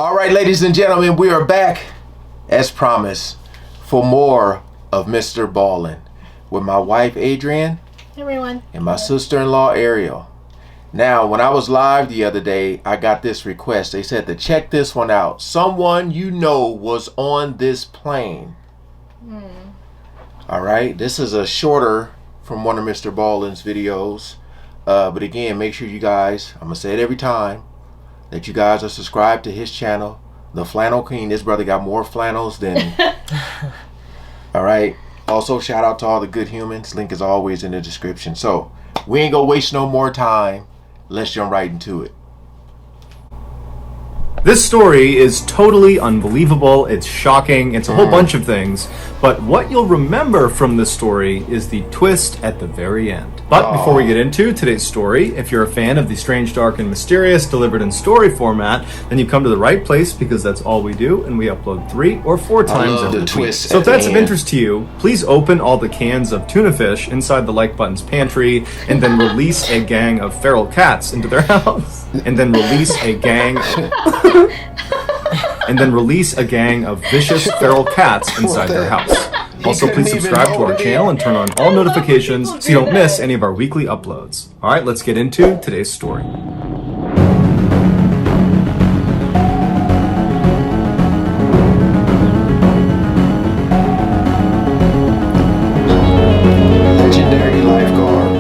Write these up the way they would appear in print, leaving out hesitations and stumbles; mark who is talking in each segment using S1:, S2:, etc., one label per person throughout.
S1: All right, ladies and gentlemen, we are back, as promised, for more of Mrballen with my wife, Adrienne.
S2: Hey, everyone.
S1: And my sister-in-law, Ariel. Now, when I was live the other day, I got this request. They said to check this one out. Someone you know was on this plane. All right, this is a shorter from one of Mrballen's videos. But again, make sure you guys, I'm going to say it every time, that you guys are subscribed to his channel, The Flannel King. This brother got more flannels than... All right. Also, shout out to all the good humans. Link is always in the description. So, we ain't going to waste no more time. Let's jump right into it.
S3: This story is totally unbelievable, it's shocking, it's a whole bunch of things, but what you'll remember from this story is the twist at the very end. But before we get into today's story, if you're a fan of the strange, dark, and mysterious delivered in story format, then you've come to the right place because that's all we do, and we upload 3 or 4 times every week. So if that's of interest to you, please open all the cans of tuna fish inside the like button's pantry, and then release a gang of feral cats into their house. And then release a gang of vicious feral cats inside their house. Also, please subscribe to our channel and turn on all notifications so you don't miss any of our weekly uploads. Alright, let's get into today's story.
S1: Legendary lifeguard.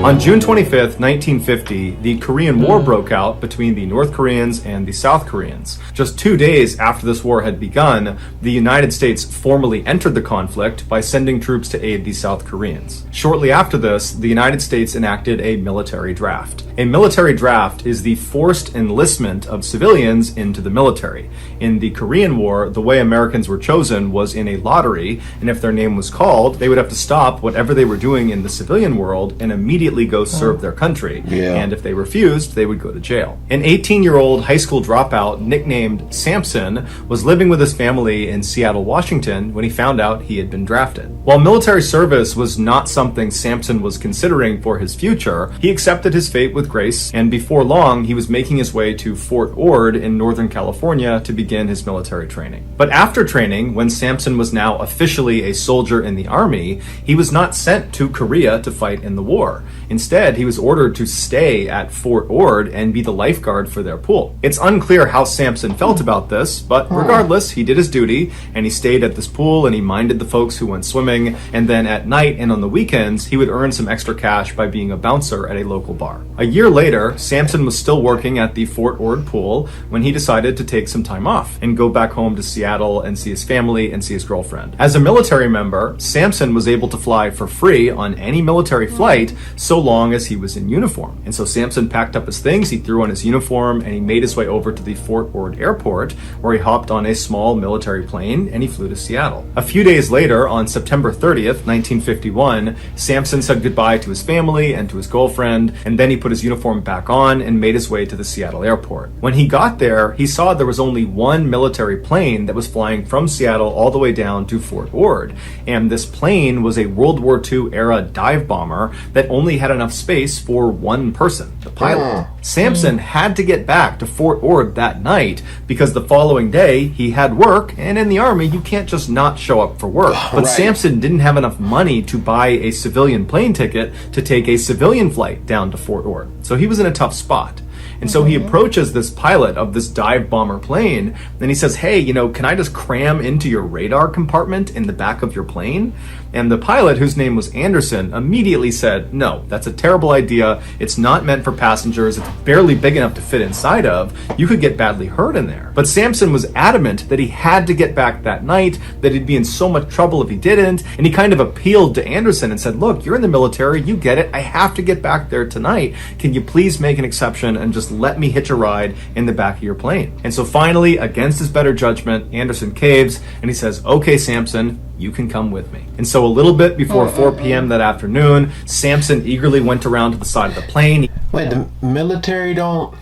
S3: On June 25th, 1950, the Korean War broke out between the North Koreans and the South Koreans. Just 2 days after this war had begun, the United States formally entered the conflict by sending troops to aid the South Koreans. Shortly after this, the United States enacted a military draft. A military draft is the forced enlistment of civilians into the military. In the Korean War, the way Americans were chosen was in a lottery, and if their name was called, they would have to stop whatever they were doing in the civilian world and immediately go serve their country. And if they refused, they would go to jail. An 18-year-old high school dropout nicknamed Samson was living with his family in Seattle, Washington when he found out he had been drafted. While military service was not something Samson was considering for his future, he accepted his fate with grace, and before long he was making his way to Fort Ord in Northern California to begin his military training. But after training, when Samson was now officially a soldier in the army, he was not sent to Korea to fight in the war. Instead, he was ordered to stay at Fort Ord and be the lifeguard for their pool. It's unclear how Samson felt about this, but regardless, he did his duty, and he stayed at this pool and he minded the folks who went swimming, and then at night and on the weekends, he would earn some extra cash by being a bouncer at a local bar. A year later, Samson was still working at the Fort Ord pool when he decided to take some time off and go back home to Seattle and see his family and see his girlfriend. As a military member, Samson was able to fly for free on any military flight so long as he was in uniform. And so Samson packed up his things, he threw on his uniform, and he made his way over to the Fort Ord airport, where he hopped on a small military plane and he flew to Seattle. A few days later, on September 30th, 1951, Samson said goodbye to his family and to his girlfriend, and then he put his uniform back on and made his way to the Seattle airport. When he got there, he saw there was only one military plane that was flying from Seattle all the way down to Fort Ord, and this plane was a World War II era dive bomber that only had enough space for one person, the pilot. Samson had to get back to Fort Ord that night because the following day he had work, and in the army you can't just not show up for work. But Samson didn't have enough money to buy a civilian plane ticket to take a civilian flight down to Fort Ord. So he was in a tough spot. And so he approaches this pilot of this dive bomber plane, and he says, hey, can I just cram into your radar compartment in the back of your plane? And the pilot, whose name was Anderson, immediately said, no, that's a terrible idea. It's not meant for passengers. It's barely big enough to fit inside of. You could get badly hurt in there. But Samson was adamant that he had to get back that night, that he'd be in so much trouble if he didn't. And he kind of appealed to Anderson and said, look, you're in the military. You get it. I have to get back there tonight. Can you please make an exception and just let me hitch a ride in the back of your plane? And so finally, against his better judgment, Anderson caves and he says, okay, Samson, you can come with me. And so a little bit before 4 p.m. that afternoon, Samson eagerly went around to the side of the plane.
S1: Wait, the military don't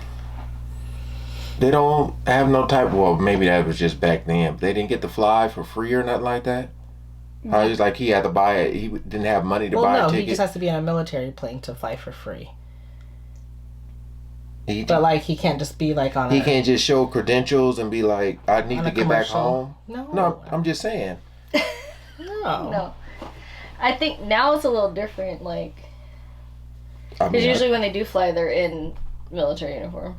S1: have no type, well, maybe that was just back then, but they didn't get to fly for free or nothing like that? Or it's like he had to buy it, he didn't have money to buy a ticket?
S2: No, he just has to be on a military plane to fly for free. But like he can't just be like on.
S1: He can't just show credentials and be like, I need to get back home.
S2: No,
S1: I'm just saying.
S4: No. I think now it's a little different. Like,
S1: I
S4: because usually when they do fly, they're in military uniform.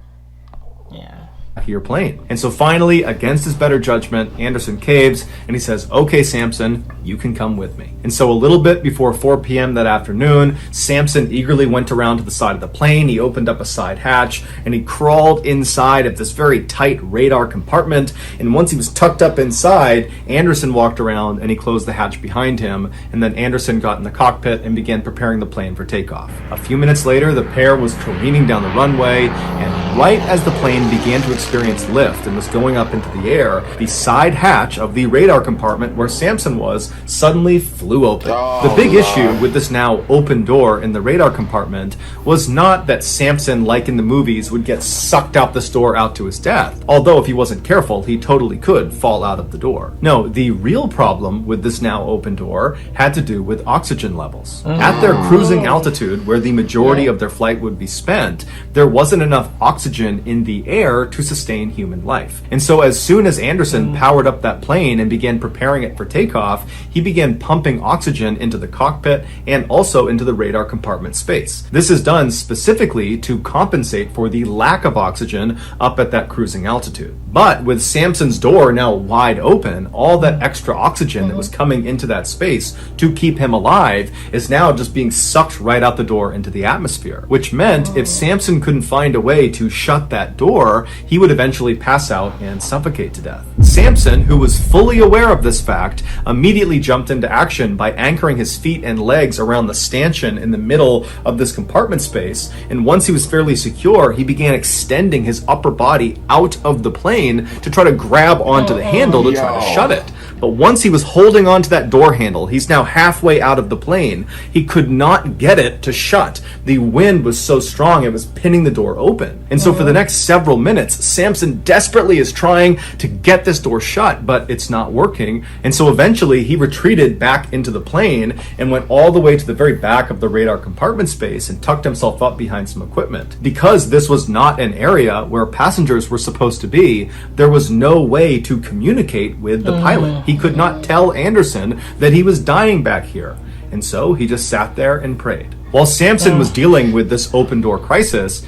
S2: Yeah.
S3: Your plane. And so finally, against his better judgment, Anderson caves and he says, okay, Samson, you can come with me. And so a little bit before 4 p.m. that afternoon, Samson eagerly went around to the side of the plane. He opened up a side hatch and he crawled inside of this very tight radar compartment. And once he was tucked up inside, Anderson walked around and he closed the hatch behind him. And then Anderson got in the cockpit and began preparing the plane for takeoff. A few minutes later, the pair was careening down the runway, and right as the plane began to experience lift and was going up into the air, the side hatch of the radar compartment where Samson was suddenly flew open. The big issue with this now open door in the radar compartment was not that Samson, like in the movies, would get sucked out this door out to his death, although if he wasn't careful, he totally could fall out of the door. No, the real problem with this now open door had to do with oxygen levels. At their cruising altitude, where the majority of their flight would be spent, there wasn't enough oxygen in the air to sustain human life. And so as soon as Anderson powered up that plane and began preparing it for takeoff, he began pumping oxygen into the cockpit and also into the radar compartment space. This is done specifically to compensate for the lack of oxygen up at that cruising altitude. But with Samson's door now wide open, all that extra oxygen that was coming into that space to keep him alive is now just being sucked right out the door into the atmosphere, which meant if Samson couldn't find a way to shut that door, he would eventually pass out and suffocate to death. Samson, who was fully aware of this fact, immediately jumped into action by anchoring his feet and legs around the stanchion in the middle of this compartment space, and once he was fairly secure, he began extending his upper body out of the plane to try to grab onto the handle to try to shut it. But once he was holding onto that door handle, he's now halfway out of the plane, he could not get it to shut. The wind was so strong it was pinning the door open. And so for the next several minutes, Samson desperately is trying to get this door shut, but it's not working. And so eventually he retreated back into the plane and went all the way to the very back of the radar compartment space and tucked himself up behind some equipment. Because this was not an area where passengers were supposed to be, there was no way to communicate with the pilot. He could not tell Anderson that he was dying back here. And so he just sat there and prayed. While Samson was dealing with this open door crisis,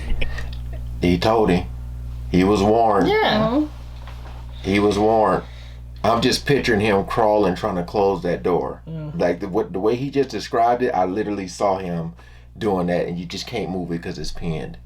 S1: he told him. He was warned.
S2: Yeah.
S1: He was warned. I'm just picturing him crawling, trying to close that door. Like the way he just described it, I literally saw him doing that, and you just can't move it because it's pinned.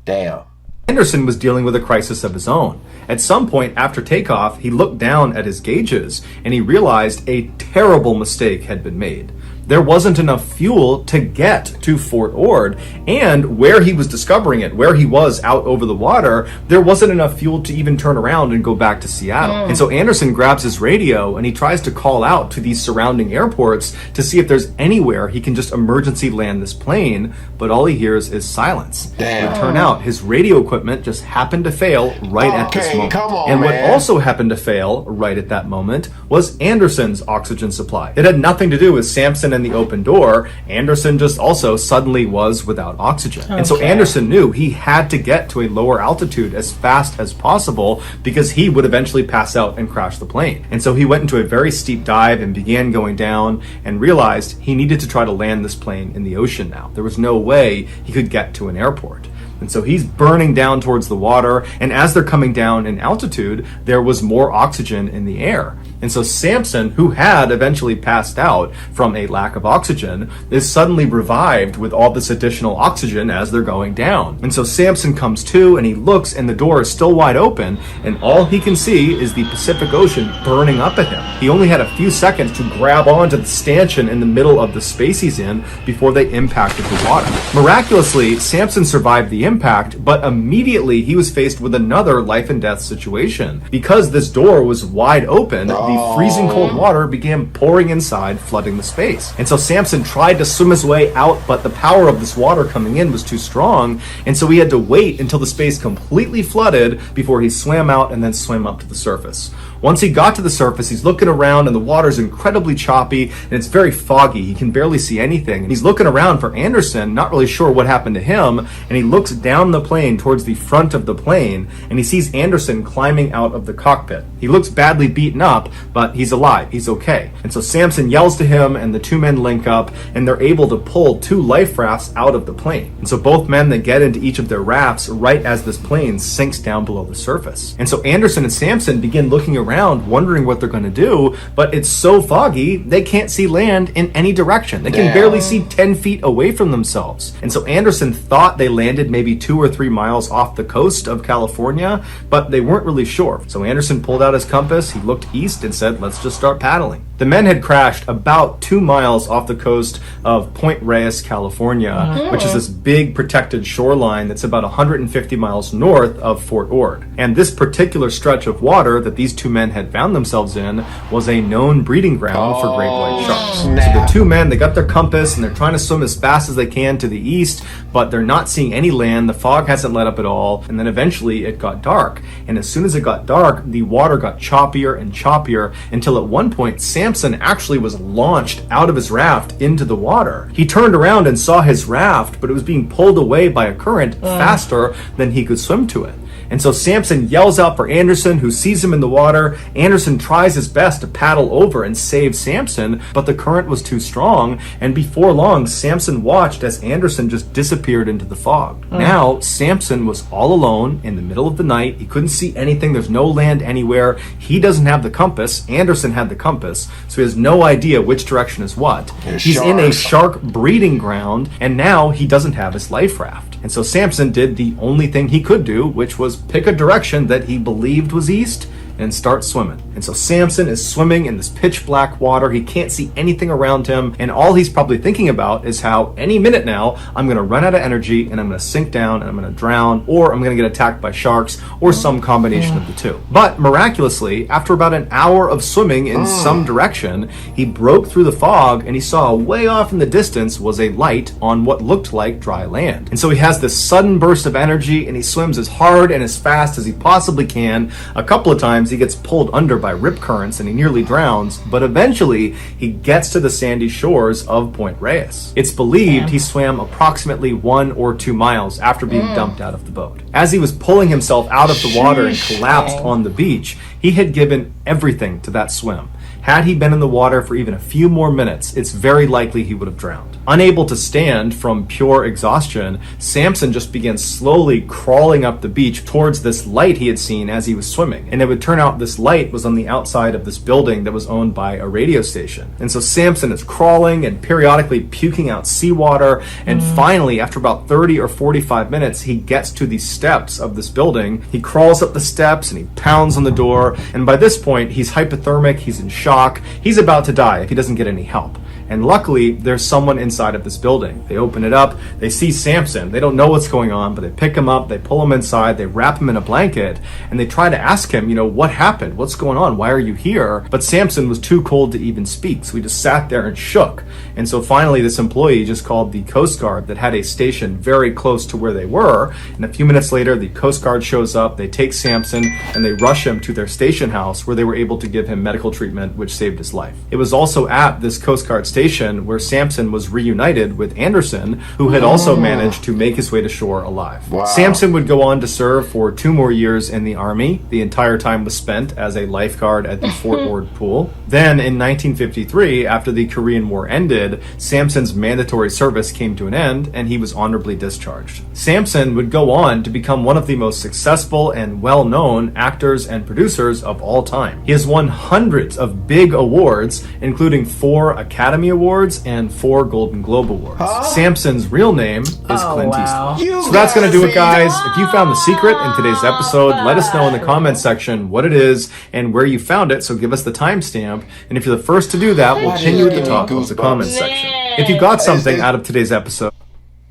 S1: Damn.
S3: Anderson was dealing with a crisis of his own. At some point after takeoff, he looked down at his gauges and he realized a terrible mistake had been made. There wasn't enough fuel to get to Fort Ord, and where he was discovering it, where he was out over the water, there wasn't enough fuel to even turn around and go back to Seattle. And so Anderson grabs his radio and he tries to call out to these surrounding airports to see if there's anywhere he can just emergency land this plane, but all he hears is silence.
S1: Damn.
S3: It would turn out his radio equipment just happened to fail right at this moment.
S1: Come on,
S3: and what
S1: man.
S3: also happened to fail right at that moment was Anderson's oxygen supply. It had nothing to do with Samson and the open door. Anderson just also suddenly was without oxygen. And so Anderson knew he had to get to a lower altitude as fast as possible because he would eventually pass out and crash the plane. And so he went into a very steep dive and began going down and realized he needed to try to land this plane in the ocean now. There was no way he could get to an airport. And so he's burning down towards the water, and as they're coming down in altitude, there was more oxygen in the air. And so Samson, who had eventually passed out from a lack of oxygen, is suddenly revived with all this additional oxygen as they're going down. And so Samson comes to, and he looks, and the door is still wide open, and all he can see is the Pacific Ocean burning up at him. He only had a few seconds to grab onto the stanchion in the middle of the space he's in before they impacted the water. Miraculously, Samson survived the impact, but immediately he was faced with another life and death situation. Because this door was wide open, the freezing cold water began pouring inside, flooding the space. And so Samson tried to swim his way out, but the power of this water coming in was too strong, and so he had to wait until the space completely flooded before he swam out and then swam up to the surface. Once he got to the surface, he's looking around and the water's incredibly choppy and it's very foggy. He can barely see anything. And he's looking around for Anderson, not really sure what happened to him, and he looks down the plane towards the front of the plane and he sees Anderson climbing out of the cockpit. He looks badly beaten up, but he's alive. He's okay. And so Samson yells to him and the two men link up and they're able to pull 2 life rafts out of the plane. And so both men, they get into each of their rafts right as this plane sinks down below the surface. And so Anderson and Samson begin looking around, wondering what they're going to do, but it's so foggy, they can't see land in any direction. They can barely see 10 feet away from themselves. And so Anderson thought they landed maybe 2 or 3 miles off the coast of California, but they weren't really sure. So Anderson pulled out his compass, he looked east and said, let's just start paddling. The men had crashed about 2 miles off the coast of Point Reyes, California, which is this big protected shoreline that's about 150 miles north of Fort Ord. And this particular stretch of water that these two men had found themselves in was a known breeding ground for great white sharks. So the two men, they got their compass and they're trying to swim as fast as they can to the east, but they're not seeing any land. The fog hasn't let up at all. And then eventually it got dark. And as soon as it got dark, the water got choppier and choppier until at one point, Samson actually was launched out of his raft into the water. He turned around and saw his raft, but it was being pulled away by a current faster than he could swim to it. And so Samson yells out for Anderson, who sees him in the water. Anderson tries his best to paddle over and save Samson, but the current was too strong. And before long, Samson watched as Anderson just disappeared into the fog. Now, Samson was all alone in the middle of the night. He couldn't see anything. There's no land anywhere. He doesn't have the compass. Anderson had the compass, so he has no idea which direction is what. He's in a shark breeding ground, and now he doesn't have his life raft. And so Samson did the only thing he could do, which was pick a direction that he believed was east and start swimming. And so Samson is swimming in this pitch black water. He can't see anything around him. And all he's probably thinking about is how any minute now, I'm going to run out of energy and I'm going to sink down and I'm going to drown, or I'm going to get attacked by sharks, or some combination of the two. But miraculously, after about an hour of swimming in some direction, he broke through the fog and he saw way off in the distance was a light on what looked like dry land. And so he has this sudden burst of energy and he swims as hard and as fast as he possibly can. A couple of times he gets pulled under by rip currents and he nearly drowns, but eventually he gets to the sandy shores of Point Reyes. It's believed he swam approximately 1 or 2 miles after being dumped out of the boat. As he was pulling himself out of the water and collapsed on the beach, he had given everything to that swim. Had he been in the water for even a few more minutes, it's very likely he would have drowned. Unable to stand from pure exhaustion, Samson just began slowly crawling up the beach towards this light he had seen as he was swimming. And it would turn out this light was on the outside of this building that was owned by a radio station. And so Samson is crawling and periodically puking out seawater. And finally, after about 30 or 45 minutes, he gets to the steps of this building. He crawls up the steps and he pounds on the door. And by this point, he's hypothermic, he's in shock. He's about to die if he doesn't get any help. And luckily, there's someone inside of this building. They open it up, they see Samson. They don't know what's going on, but they pick him up, they pull him inside, they wrap him in a blanket, and they try to ask him, what happened? What's going on? Why are you here? But Samson was too cold to even speak, so he just sat there and shook. And so finally, this employee just called the Coast Guard that had a station very close to where they were. And a few minutes later, the Coast Guard shows up, they take Samson, and they rush him to their station house where they were able to give him medical treatment, which saved his life. It was also at this Coast Guard station where Samson was reunited with Anderson, who had also managed to make his way to shore alive.
S1: Wow.
S3: Samson would go on to serve for 2 more years in the Army. The entire time was spent as a lifeguard at the Fort Ord pool. Then in 1953, after the Korean War ended, Samson's mandatory service came to an end and he was honorably discharged. Samson would go on to become one of the most successful and well-known actors and producers of all time. He has won hundreds of big awards, including 4 Academy Awards and 4 Golden Globe Awards. Samson's real name is Clint Eastwood. So that's going to do it, guys. If you found the secret in today's episode, let us know in the comments section what it is and where you found it, so give us the timestamp. And if you're the first to do that, we'll pin you at the top of the comments section. If you got something out of today's episode,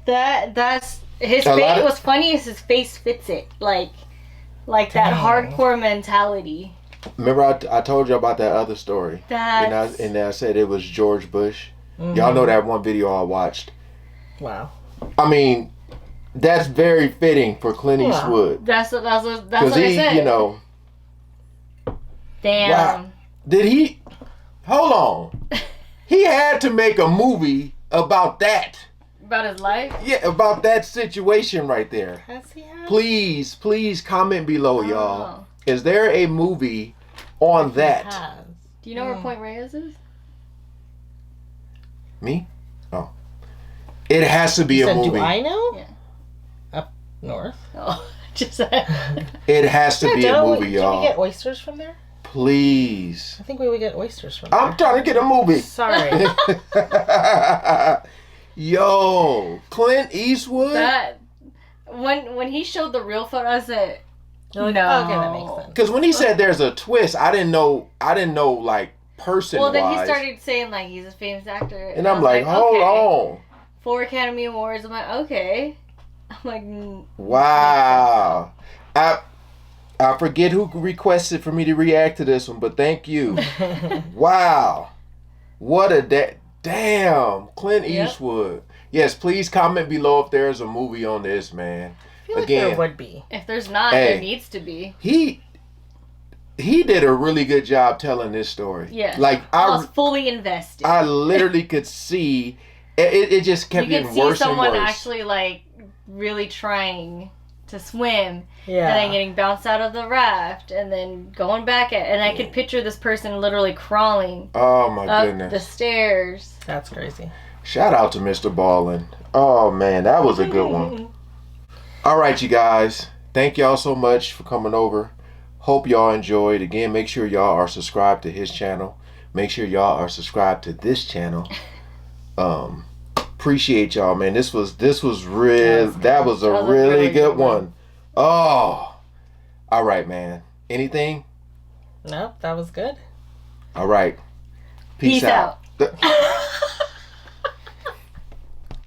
S4: that's his face was funny as his face fits it, like that hardcore mentality.
S1: Remember I told you about that other story,
S4: That's...
S1: and I said it was George Bush. Y'all know that one video I watched.
S2: Wow.
S1: I mean, that's very fitting for Clint Eastwood.
S4: That's what I said.
S1: You know.
S4: Damn.
S1: Wow. Did he? Hold on. He had to make a movie about that.
S4: About his life?
S1: Yeah, about that situation right there.
S2: Has he had?
S1: Please comment below, y'all. Is there a movie on that?
S4: Do you know where Point Reyes is?
S1: Me? Oh. It has to be a movie.
S2: Do I know?
S4: Yeah.
S2: Up north.
S4: Oh, just
S1: It has to be a movie, y'all.
S2: Did we get oysters from there?
S1: Please.
S2: I think we would get oysters from there.
S1: I'm trying to get a movie.
S2: Sorry.
S1: Yo, Clint Eastwood.
S4: That when he showed the real photo, I said,
S2: Like,
S4: no.
S2: okay, that makes sense.
S1: Because when he said there's a twist, I didn't know like person.
S4: Well, then he started saying like he's a famous actor,
S1: and I'm like, hold on.
S4: 4 Academy Awards. I'm like, okay. I'm like,
S1: wow. I forget who requested for me to react to this one, but thank you. Wow. What a damn Clint Eastwood. Yes, please comment below if there's a movie on this, man.
S2: I feel like there would be.
S4: If there's not, there needs to be.
S1: He did a really good job telling this story.
S4: Yeah.
S1: Like
S4: I was fully invested.
S1: I literally could see it just kept getting worse and worse. You could see someone
S4: actually like really trying to swim,
S2: yeah,
S4: and then getting bounced out of the raft, and then going back and I could picture this person literally crawling.
S1: Oh my
S4: up
S1: goodness!
S4: The stairs.
S2: That's crazy.
S1: Shout out to Mrballen. Oh man, that was a good one. All right, you guys. Thank y'all so much for coming over. Hope y'all enjoyed. Again, make sure y'all are subscribed to his channel. Make sure y'all are subscribed to this channel. Appreciate y'all, man. That was a really good one. Oh, all right, man. Anything?
S2: Nope, that was good.
S1: All right. Peace out.